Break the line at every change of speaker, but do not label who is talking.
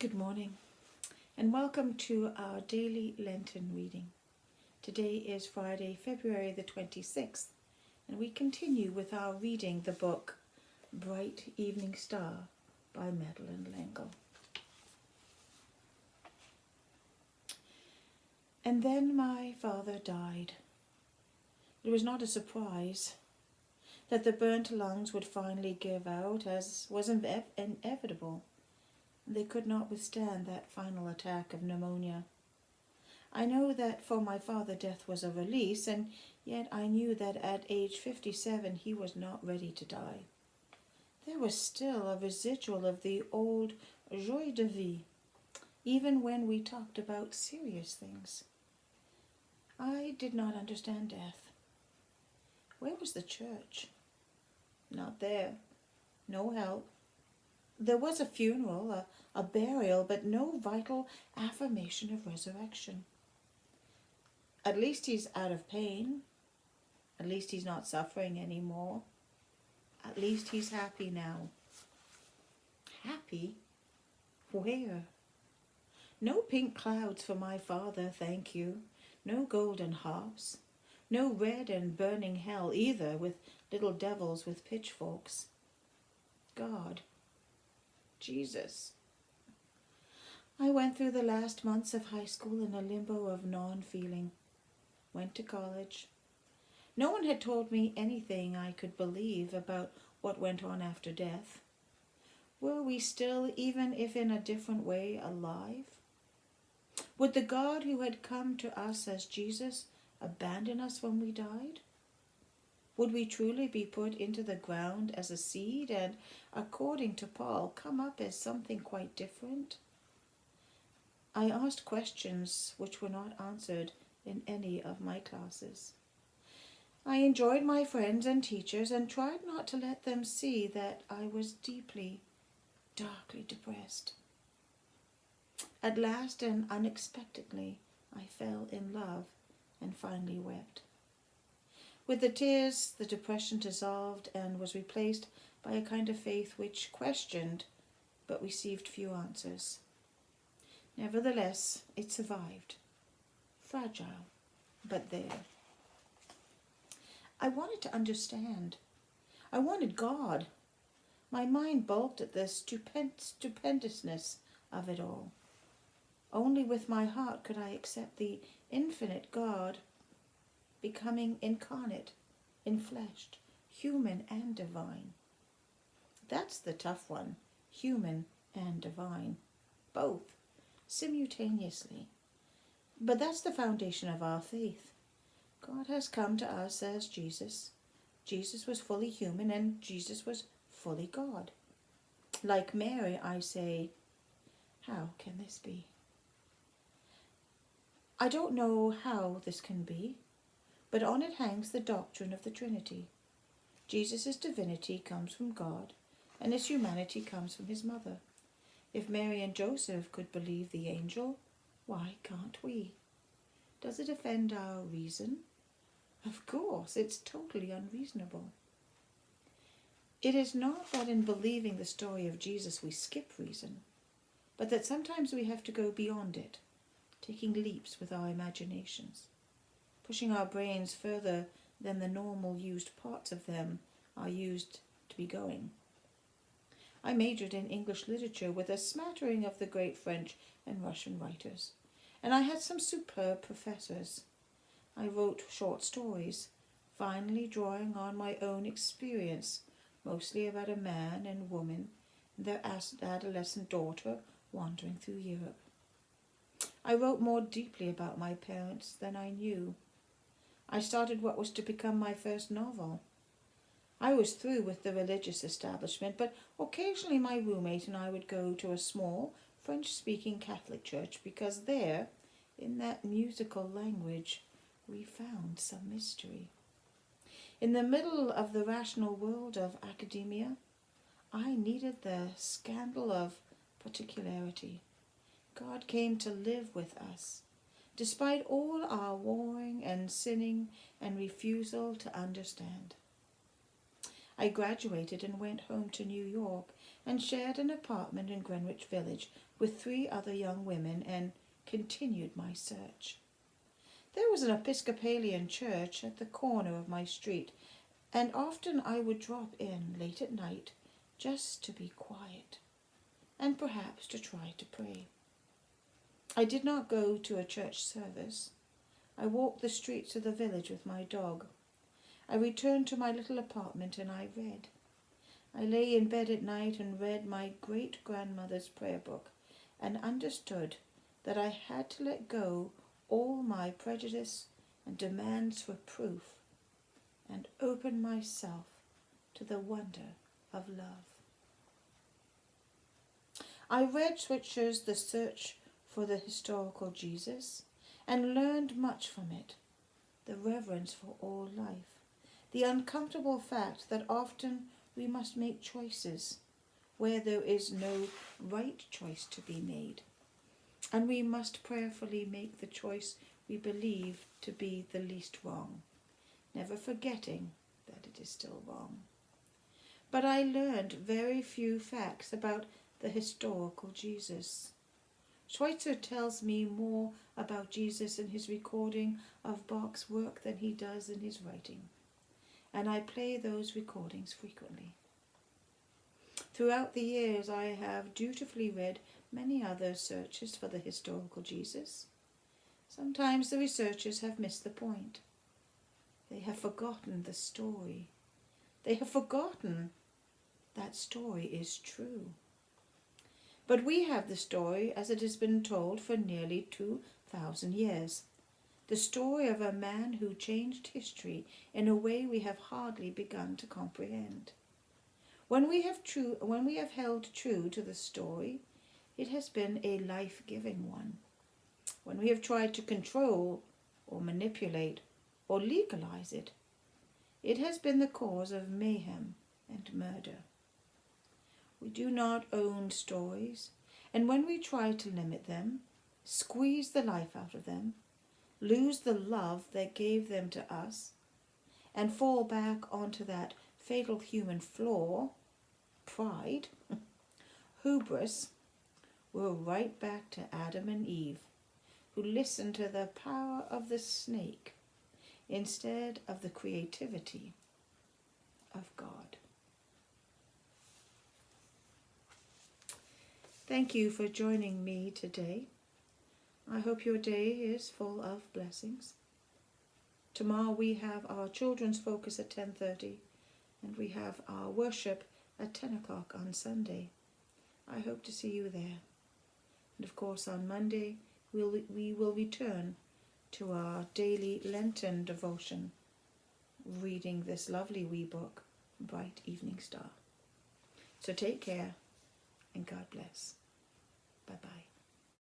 Good morning, and welcome to our daily Lenten reading. Today is Friday, February the 26th, and we continue with our reading the book Bright Evening Star by Madeleine. And then my father died. It was not a surprise that the burnt lungs would finally give out, as was inevitable. They could not withstand that final attack of pneumonia. I know that for my father death was a release, and yet I knew that at age 57 he was not ready to die. There was still a residual of the old joie de vie, even when we talked about serious things. I did not understand death. Where was the church? Not there. No help. There was a funeral, a burial, but no vital affirmation of resurrection. At least he's out of pain. At least he's not suffering anymore. At least he's happy now. Happy? Where? No pink clouds for my father, thank you. No golden harps. No red and burning hell either, with little devils with pitchforks. God. Jesus. I went through the last months of high school in a limbo of non-feeling. Went to college. No one had told me anything I could believe about what went on after death. Were we still, even if in a different way, alive? Would the God who had come to us as Jesus abandon us when we died? Would we truly be put into the ground as a seed and, according to Paul, come up as something quite different? I asked questions which were not answered in any of my classes. I enjoyed my friends and teachers and tried not to let them see that I was deeply, darkly depressed. At last and unexpectedly, I fell in love and finally wept. With the tears, the depression dissolved and was replaced by a kind of faith which questioned but received few answers. Nevertheless, it survived. Fragile, but there. I wanted to understand. I wanted God. My mind balked at the stupendousness of it all. Only with my heart could I accept the infinite God becoming incarnate, enfleshed, human and divine. That's the tough one, human and divine, both, simultaneously. But that's the foundation of our faith. God has come to us as Jesus. Jesus was fully human and Jesus was fully God. Like Mary, I say, how can this be? I don't know how this can be, but on it hangs the doctrine of the Trinity. Jesus' divinity comes from God, and his humanity comes from his mother. If Mary and Joseph could believe the angel, why can't we? Does it offend our reason? Of course, it's totally unreasonable. It is not that in believing the story of Jesus we skip reason, but that sometimes we have to go beyond it, taking leaps with our imaginations, pushing our brains further than the normal used parts of them are used to be going. I majored in English literature with a smattering of the great French and Russian writers, and I had some superb professors. I wrote short stories, finally drawing on my own experience, mostly about a man and woman and their adolescent daughter wandering through Europe. I wrote more deeply about my parents than I knew. I started what was to become my first novel. I was through with the religious establishment, but occasionally my roommate and I would go to a small French-speaking Catholic church because there, in that musical language, we found some mystery. In the middle of the rational world of academia, I needed the scandal of particularity. God came to live with us, despite all our warring and sinning and refusal to understand. I graduated and went home to New York, and shared an apartment in Greenwich Village with 3 other young women and continued my search. There was an Episcopalian church at the corner of my street, and often I would drop in late at night just to be quiet and perhaps to try to pray. I did not go to a church service. I walked the streets of the village with my dog. I returned to my little apartment and I read. I lay in bed at night and read my great-grandmother's prayer book and understood that I had to let go all my prejudice and demands for proof and open myself to the wonder of love. I read Switzer's The Search for the Historical Jesus and learned much from it. The reverence for all life, the uncomfortable fact that often we must make choices where there is no right choice to be made, and we must prayerfully make the choice we believe to be the least wrong, never forgetting that it is still wrong. But I learned very few facts about the historical Jesus. Schweitzer tells me more about Jesus in his recording of Bach's work than he does in his writing, and I play those recordings frequently. Throughout the years, I have dutifully read many other searches for the historical Jesus. Sometimes the researchers have missed the point. They have forgotten the story. They have forgotten that story is true. But we have the story as it has been told for nearly 2,000 years. The story of a man who changed history in a way we have hardly begun to comprehend. When we have held true to the story, it has been a life-giving one. When we have tried to control or manipulate or legalize it, it has been the cause of mayhem and murder. We do not own stories, and when we try to limit them, squeeze the life out of them, lose the love that gave them to us, and fall back onto that fatal human flaw, pride, hubris, we're right back to Adam and Eve, who listened to the power of the snake instead of the creativity of God. Thank you for joining me today. I hope your day is full of blessings. Tomorrow we have our children's focus at 10:30 and we have our worship at 10 o'clock on Sunday. I hope to see you there. And of course on Monday we will return to our daily Lenten devotion, reading this lovely wee book, Bright Evening Star. So take care and God bless. Bye-bye.